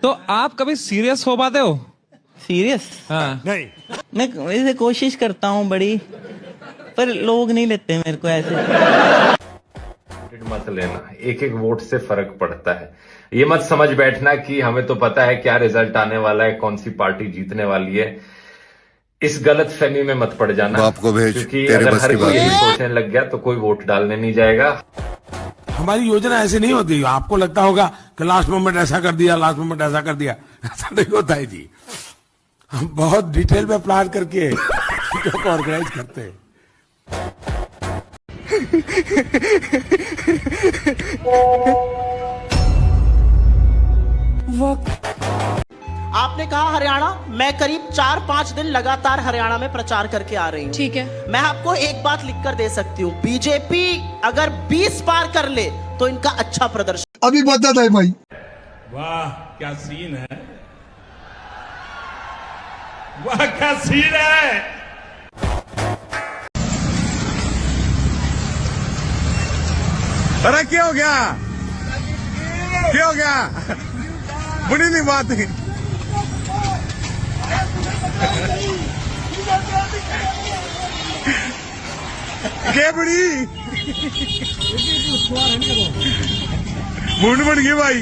तो आप कभी सीरियस हो पाते हो? सीरियस? हाँ। नहीं, मैं वैसे कोशिश करता हूँ बड़ी, पर लोग नहीं लेते मेरे को ऐसे। मत लेना, एक एक वोट से फर्क पड़ता है। ये मत समझ बैठना कि हमें तो पता है क्या रिजल्ट आने वाला है, कौन सी पार्टी जीतने वाली है। इस गलत फहमी में मत पड़ जाना, बाप को भेज, क्योंकि तेरे अगर बस हर की बात कोई नहीं। सोचने लग गया तो कोई वोट डालने नहीं जाएगा। हमारी योजना ऐसे नहीं होती। आपको लगता होगा कि लास्ट मोमेंट ऐसा कर दिया, लास्ट मोमेंट ऐसा कर दिया। ऐसा नहीं होता है जी। हम बहुत डिटेल में प्लान करके ऑर्गेनाइज करते हैं। आपने कहा हरियाणा, मैं करीब 4-5 दिन लगातार हरियाणा में प्रचार करके आ रही हूँ। ठीक है। मैं आपको एक बात लिखकर दे सकती हूँ, बीजेपी अगर 20 पार कर ले तो इनका अच्छा प्रदर्शन। अभी बता है भाई। वाह क्या सीन है, वाह क्या सीन है। अरे क्या हो गया, क्या हो गया? बुरी नहीं बात है। क्या बड़ी मुंड बन गई भाई।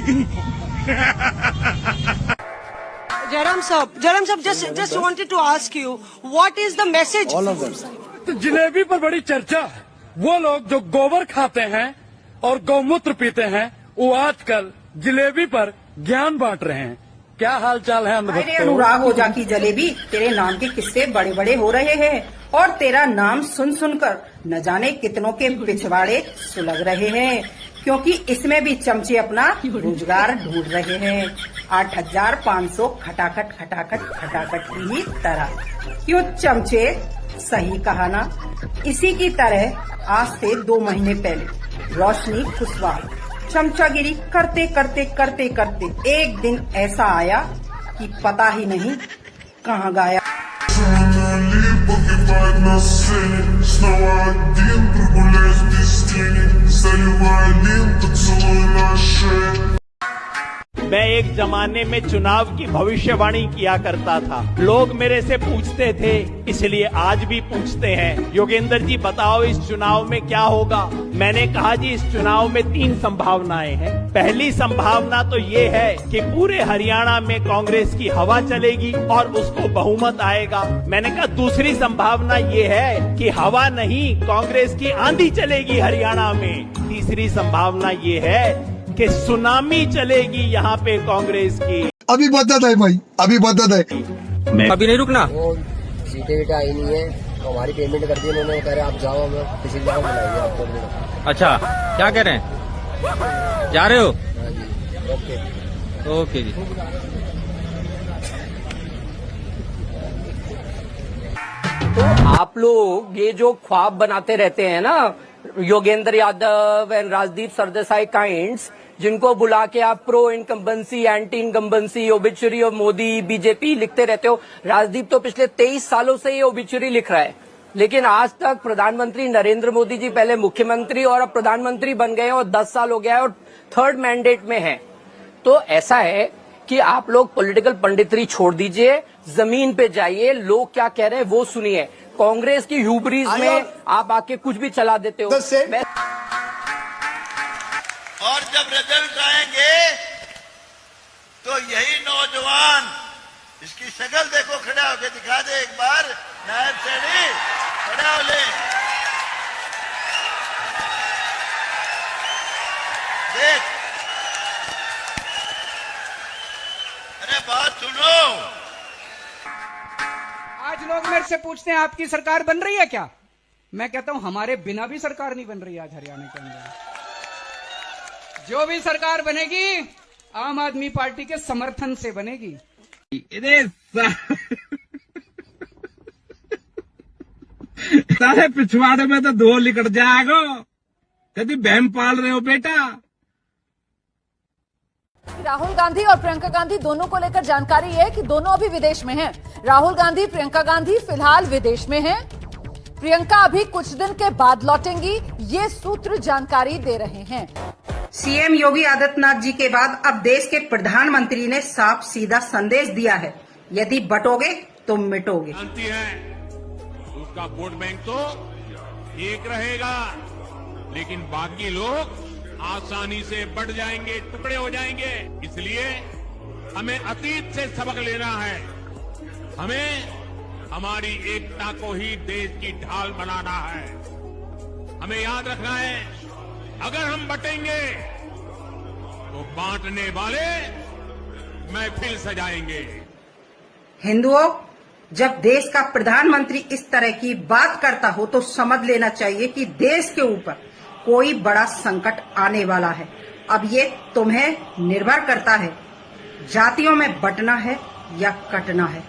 Jairam sahab, just wanted to ask you, what is the message? All of them. तो जलेबी पर बड़ी चर्चा है। वो लोग जो गोबर खाते हैं और गौमूत्र पीते हैं, वो आजकल जलेबी पर ज्ञान बांट रहे हैं। क्या हाल चाल है अरे अनुराग ओझा की जलेबी, तेरे नाम के किस्से बड़े बड़े हो रहे हैं और तेरा नाम सुन सुनकर न जाने कितनों के पिछवाड़े सुलग रहे हैं, क्योंकि इसमें भी चमचे अपना रोजगार ढूंढ रहे हैं। 8,500 खटाखट खटाखट खटाखट की ही तरह। क्यों चमचे, सही कहा ना। इसी की तरह आज से 2 महीने पहले रोशनी कुशवाहा चमचागिरी करते करते करते करते एक दिन ऐसा आया कि पता ही नहीं कहाँ गाया। मैं एक जमाने में चुनाव की भविष्यवाणी किया करता था। लोग मेरे से पूछते थे, इसलिए आज भी पूछते हैं, योगेंद्र जी बताओ इस चुनाव में क्या होगा। मैंने कहा जी इस चुनाव में 3 संभावनाएं हैं। पहली संभावना तो ये है कि पूरे हरियाणा में कांग्रेस की हवा चलेगी और उसको बहुमत आएगा। मैंने कहा दूसरी संभावना ये है कि हवा नहीं, कांग्रेस की आंधी चलेगी हरियाणा में। तीसरी संभावना ये है कि सुनामी चलेगी यहाँ पे कांग्रेस की। अभी बता है भाई, अभी बता है। अभी नहीं रुकना। सीटें वीटें आई नहीं है, तो हमारी पेमेंट कर दी उन्होंने। कह रहे आप जाओ, हमें किसी जगह बुलाइए आपको। अच्छा क्या कह रहे हैं, जा रहे हो? हाँ जी, ओके ओके जी। तो आप लोग ये जो ख्वाब बनाते रहते हैं ना, योगेंद्र यादव एंड राजदीप सरदेसाई काइंड्स, जिनको बुला के आप pro incumbency, anti incumbency, obituary of Modi, BJP लिखते रहते हो। राजदीप तो पिछले 23 सालों से ये ओबिचुरी लिख रहा है, लेकिन आज तक प्रधानमंत्री नरेंद्र मोदी जी पहले मुख्यमंत्री और अब प्रधानमंत्री बन गए और 10 साल हो गया है और 3rd मैंडेट में है। तो ऐसा है कि आप लोग पॉलिटिकल पंडितरी छोड़ दीजिए, जमीन पे जाइए, लोग क्या कह रहे हैं वो सुनिए। कांग्रेस की ह्यूबरीज में आप आके कुछ भी चला देते हो। और जब रिजल्ट आएंगे तो यही नौजवान, इसकी शक्ल देखो, खड़ा होके दिखा दे एक बार, नायब सैनी खड़ा हो ले, देख। अरे बात सुनो। आज लोग मेरे से पूछते हैं आपकी सरकार बन रही है क्या? मैं कहता हूं हमारे बिना भी सरकार नहीं बन रही आज हरियाणा के अंदर। जो भी सरकार बनेगी आम आदमी पार्टी के समर्थन से बनेगी। सारे पिछवाड़े में तो धो लिकट जाएगा, कभी बहम पाल रहे हो बेटा। राहुल गांधी और प्रियंका गांधी दोनों को लेकर जानकारी है कि दोनों अभी विदेश में हैं। राहुल गांधी, प्रियंका गांधी फिलहाल विदेश में हैं। प्रियंका अभी कुछ दिन के बाद लौटेंगी, ये सूत्र जानकारी दे रहे हैं। सीएम योगी आदित्यनाथ जी के बाद अब देश के प्रधानमंत्री ने साफ सीधा संदेश दिया है, यदि बटोगे तो मिटोगे। जानती है उसका वोट बैंक तो एक रहेगा, लेकिन बाकी लोग आसानी से बढ़ जाएंगे, टुकड़े हो जाएंगे। इसलिए हमें अतीत से सबक लेना है। हमें हमारी एकता को ही देश की ढाल बनाना है। हमें याद रखना है, अगर हम बटेंगे तो बांटने वाले महफिल सजाएंगे। हिंदुओं, जब देश का प्रधानमंत्री इस तरह की बात करता हो तो समझ लेना चाहिए कि देश के ऊपर कोई बड़ा संकट आने वाला है। अब ये तुम्हें निर्भर करता है, जातियों में बंटना है या कटना है।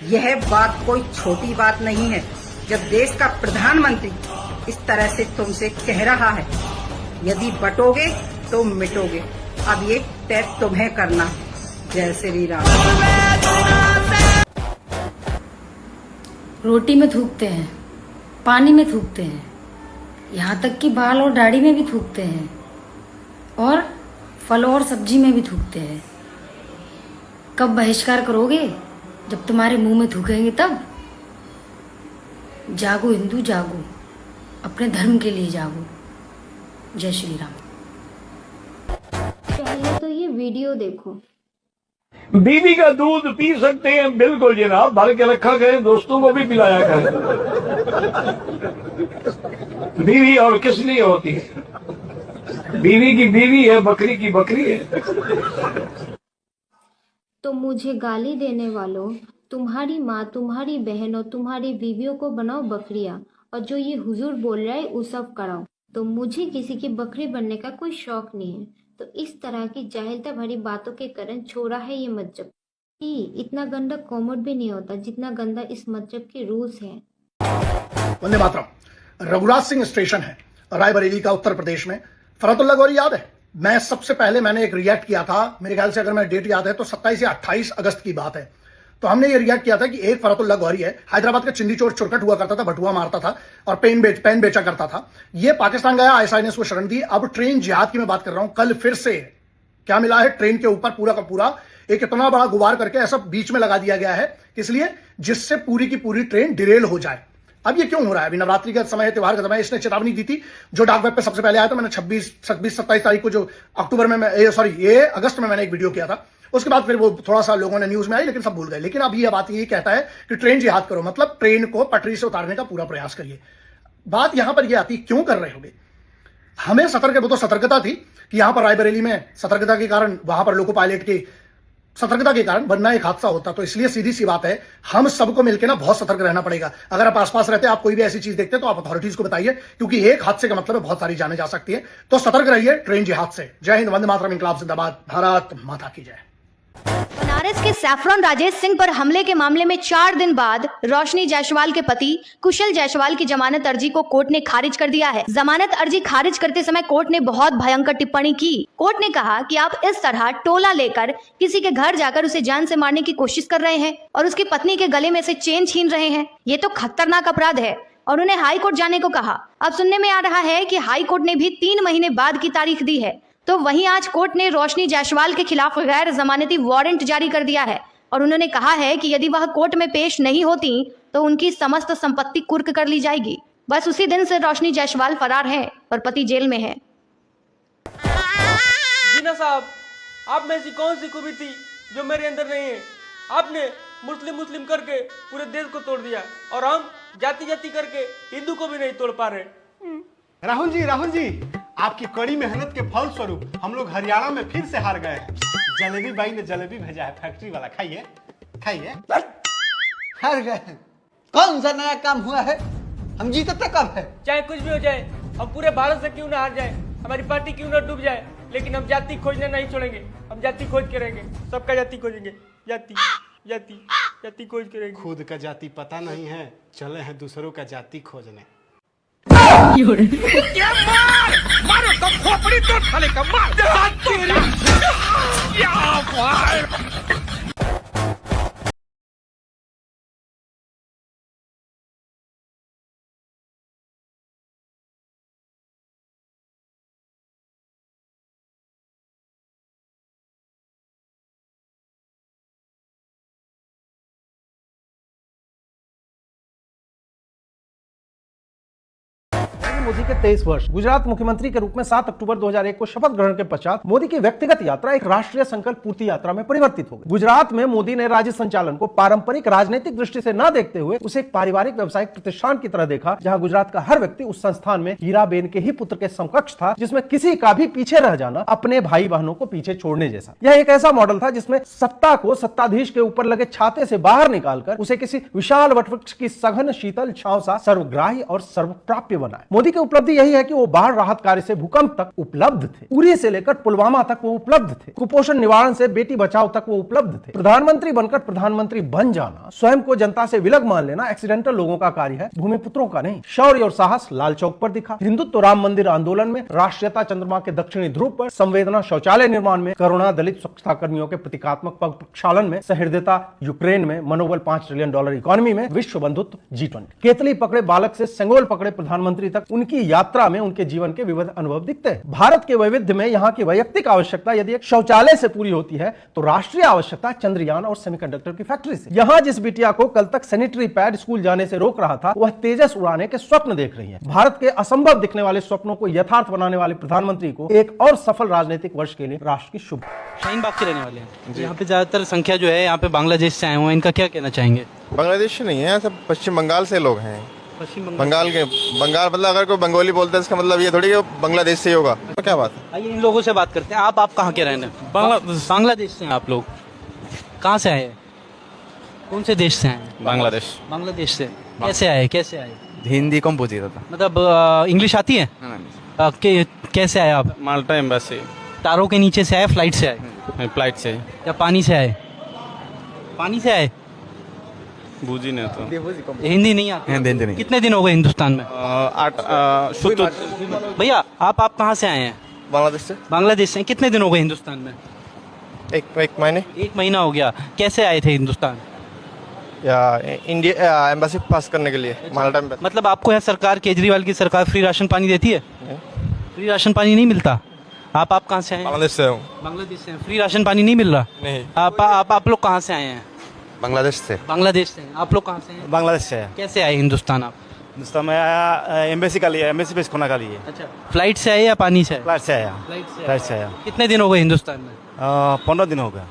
यह बात कोई छोटी बात नहीं है। जब देश का प्रधानमंत्री इस तरह से तुमसे कह रहा है, यदि बटोगे तो मिटोगे, अब ये तय तुम्हें करना है। जय श्री राम। रोटी में थूकते हैं, पानी में थूकते हैं, यहाँ तक कि बाल और दाढ़ी में भी थूकते हैं, और फल और सब्जी में भी थूकते हैं। कब बहिष्कार करोगे? जब तुम्हारे मुंह में थूकेंगे तब। जागो हिंदू जागो, अपने धर्म के लिए जागो। जय श्री राम। पहले तो ये वीडियो देखो। बीवी का दूध पी सकते हैं, बिल्कुल जनाब, भर के रखा गए, दोस्तों को भी पिलाया करें। बीवी और किस लिए होती है? बीवी की बीवी है, बकरी की बकरी है। तो मुझे गाली देने वालों, तुम्हारी माँ, तुम्हारी बहन और तुम्हारी बीवियों को बनाओ बकरियां, और जो ये हुजूर बोल रहा है वो सब कराओ। तो मुझे किसी की बकरी बनने का कोई शौक नहीं है। तो इस तरह की जाहिलता भरी बातों के कारण छोड़ा है ये मजहब। इतना गंदा कॉमेंट भी नहीं होता जितना गंदा इस मजहब के रूल्स हैं। वंदे मातरम। रघुराज सिंह स्टेशन है रायबरेली का, उत्तर प्रदेश में। फरहतुल्लाह गौहरी याद है? मैं सबसे पहले मैंने एक रिएक्ट किया था, मेरे ख्याल से अगर मैं डेट याद है तो 27 या 28 अगस्त की बात है। तो हमने ये रिएक्ट किया था कि एक फरहतुल्लाह गौहरी है, हैदराबाद का चिंदी चोर चुरकट हुआ करता था, भटुआ मारता था और पेन बेचा करता था। ये पाकिस्तान गया, आईएसआई ने उसको शरण दी। अब ट्रेन जिहाद की मैं बात कर रहा हूं। कल फिर से क्या मिला है? ट्रेन के ऊपर पूरा का पूरा एक इतना बड़ा गुबार करके ऐसा बीच में लगा दिया गया है, इसलिए जिससे पूरी की पूरी ट्रेन डिरेल हो जाए। अब ये क्यों हो रहा है? अभी नवरात्रि का समय है, त्योहार का समय। इसने चेतावनी दी थी, जो डाक वेब पे सबसे पहले आया था। मैंने 27 तारीख को, जो अक्टूबर में ये अगस्त में मैंने एक वीडियो किया था। उसके बाद फिर वो थोड़ा सा लोगों ने न्यूज में आई, लेकिन सब भूल गए। लेकिन अब ये बात ये कहता है कि ट्रेन जिहाद करो, मतलब ट्रेन को पटरी से उतारने का पूरा प्रयास करिए। बात यहां पर ये आती, क्यों कर रहे होगे? हमें वो तो सतर्कता थी कि यहां पर रायबरेली में सतर्कता के कारण, वहां पर लोको पायलट की सतर्कता के कारण वरना एक हादसा होता। तो इसलिए सीधी सी बात है, हम सबको मिलकर ना बहुत सतर्क रहना पड़ेगा। अगर आप आसपास रहते हैं, आप कोई भी ऐसी चीज देखते हैं, तो आप अथॉरिटीज को बताइए, क्योंकि एक हादसे का मतलब है बहुत सारी जाने जा सकती है। तो सतर्क रहिए ट्रेन जिहाद से। जय हिंद, वंदे मातरम, इंकलाब जिंदाबाद, भारत माता की जय। बनारस के सैफरॉन राजेश सिंह पर हमले के मामले में 4 दिन बाद रोशनी जायसवाल के पति कुशल जायसवाल की जमानत अर्जी को कोर्ट ने खारिज कर दिया है। जमानत अर्जी खारिज करते समय कोर्ट ने बहुत भयंकर टिप्पणी की। कोर्ट ने कहा कि आप इस तरह टोला लेकर किसी के घर जाकर उसे जान से मारने की कोशिश कर रहे हैं और उसकी पत्नी के गले में से चेन छीन रहे हैं। ये तो खतरनाक अपराध है और उन्हें हाई कोर्ट जाने को कहा। अब सुनने में आ रहा है कि हाई कोर्ट ने भी 3 महीने बाद की तारीख दी है। तो वहीं आज कोर्ट ने रोशनी जायसवाल के खिलाफ गैर जमानती वारंट जारी कर दिया है और उन्होंने कहा है कि यदि वह कोर्ट में पेश नहीं होती तो उनकी समस्त संपत्ति कुर्क कर ली जाएगी। बस उसी दिन से रोशनी जायसवाल फरार है और पति जेल में है। जीना साहब, आप में ऐसी कौन सी खूबी थी जो मेरे अंदर नहीं है? आपने मुस्लिम करके पूरे देश को तोड़ दिया और हम जाति करके हिंदू को भी नहीं तोड़ पा रहे। राहुल जी, आपकी कड़ी मेहनत के फल स्वरूप हम लोग हरियाणा में फिर से हार गए हैं। जलेबी बाई ने जलेबी भेजा है, फैक्ट्री वाला, खाइए। हार गए हैं? कौन सा नया काम हुआ है? हम जीतते कब है? चाहे कुछ भी हो जाए, हम पूरे भारत से क्यों ना हार जाए, हमारी पार्टी क्यों ना डूब जाए, लेकिन हम जाति खोजने नहीं छोड़ेंगे। हम जाति खोज के रहेंगे, सबका जाति खोजेंगे। जाति खोज के रहेंगे। खुद का जाति पता नहीं है, चले हैं दूसरों का जाति खोजने। मारो तो खोपड़ी तो साले का मार। मोदी के 23 वर्ष। गुजरात मुख्यमंत्री के रूप में 7 अक्टूबर 2001 को शपथ ग्रहण के पश्चात मोदी की व्यक्तिगत यात्रा एक राष्ट्रीय संकल्प पूर्ति यात्रा में परिवर्तित हो गई। गुजरात में मोदी ने राज्य संचालन को पारंपरिक राजनीतिक दृष्टि से न देखते हुए उसे एक पारिवारिक व्यावसायिक प्रतिष्ठान की तरह देखा, जहां गुजरात का हर व्यक्ति उस संस्थान में हीराबेन के ही पुत्र के समकक्ष था, जिसमें किसी का भी पीछे रह जाना अपने भाई बहनों को पीछे छोड़ने जैसा। यह एक ऐसा मॉडल था जिसमें सत्ता को सत्ताधीश के ऊपर लगे छाते से बाहर निकालकर उसे किसी विशाल वटवृक्ष की सघन शीतल छांव सा सर्वग्राही और सर्वप्राप्य बनाए। मोदी की उपलब्धि यही है कि वो बाढ़ राहत कार्य से भूकंप तक उपलब्ध थे, उरी से लेकर पुलवामा तक वो उपलब्ध थे, कुपोषण निवारण से बेटी बचाओ तक वो उपलब्ध थे। प्रधानमंत्री बनकर प्रधानमंत्री बन जाना, स्वयं को जनता से विलग मान लेना एक्सीडेंटल लोगों का कार्य है, भूमिपुत्रों का नहीं। शौर्य और साहस लाल चौक पर दिखा, हिंदुत्व राम मंदिर आंदोलन में, राष्ट्रीयता चंद्रमा के दक्षिणी ध्रुव पर, संवेदना शौचालय निर्माण में, करुणा दलित स्वच्छता कर्मियों के प्रतीकात्मक प्रक्षालन में, सहृदयता यूक्रेन में, मनोबल $5 ट्रिलियन इकोनॉमी में, विश्व बंधुत्व G20। केतली पकड़े बालक से सेंगोल पकड़े प्रधानमंत्री तक उनकी यात्रा में उनके जीवन के विविध अनुभव दिखते हैं। भारत के वैविध्य में यहाँ की वैयक्तिक आवश्यकता यदि एक शौचालय से पूरी होती है तो राष्ट्रीय आवश्यकता चंद्रयान और सेमीकंडक्टर की फैक्ट्री से। यहाँ जिस बिटिया को कल तक सैनिटरी पैड स्कूल जाने से रोक रहा था, वह तेजस उड़ाने के स्वप्न देख रही है। भारत के असंभव दिखने वाले स्वप्नों को यथार्थ बनाने वाले प्रधानमंत्री को एक और सफल राजनीतिक वर्ष के लिए राष्ट्र की शुभ। शाहीन बाग के रहने वाले हैं, यहाँ पे ज्यादातर संख्या जो है यहाँ पे बांग्लादेश से आए हुए हैं, इनका क्या कहना चाहेंगे? बांग्लादेश से नहीं है, सब पश्चिम बंगाल से लोग हैं। बंगाल मतलब अगर कोई बंगाली बोलता है इसका मतलब ये थोड़ी कि बांग्लादेश से ही होगा। तो क्या बात है? आइए इन लोगों से बात करते हैं। आप कहाँ के रहने? बांग्लादेश से हैं आप लोग। कहाँ से आए? कौन से देश से आए? बांग्लादेश से। कैसे आए? हिंदी कम पूछी था। मतलब इंग्लिश आती है? कैसे आए आप? माल्टा एम्बेसी। तारों के नीचे से आए, फ्लाइट से आए? फ्लाइट से। या पानी से आए? पानी से आए? बूझी नहीं तो हिंदी नहीं आती? हिंदी नहीं। कितने दिन हो गए हिंदुस्तान में? 8। भैया आप कहाँ से आए हैं? बांग्लादेश से। कितने दिन हो गए हिंदुस्तान में? एक महीने। 1 महीना हो गया। कैसे आए थे हिंदुस्तान? इंडिया एम्बेसी पास करने के लिए। माल्टा एम्बेसी। मतलब आपको यहाँ सरकार, केजरीवाल की सरकार फ्री राशन पानी देती है? फ्री राशन पानी नहीं मिलता। आप कहाँ से आए हैं? बांग्लादेश से हूँ। बांग्लादेश से। फ्री राशन पानी नहीं मिल रहा? नहीं। आप लोग कहाँ से आए हैं? बांग्लादेश से। आप लोग कहाँ से हैं? बांग्लादेश से। कैसे आए हिंदुस्तान आप? हिंदुस्तान में आया एम्बेसी का लिए, एम्बेसी पेश होने का लिए। अच्छा, फ्लाइट से आए या पानी से? फ्लाइट से आया। कितने दिन हो गए हिंदुस्तान में? 15 दिन हो गया।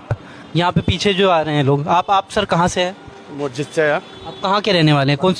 यहाँ पे पीछे जो आ रहे हैं लोग, आप सर कहाँ से हैं? मस्जिद से आया। आप कहाँ के रहने वाले हैं? कौन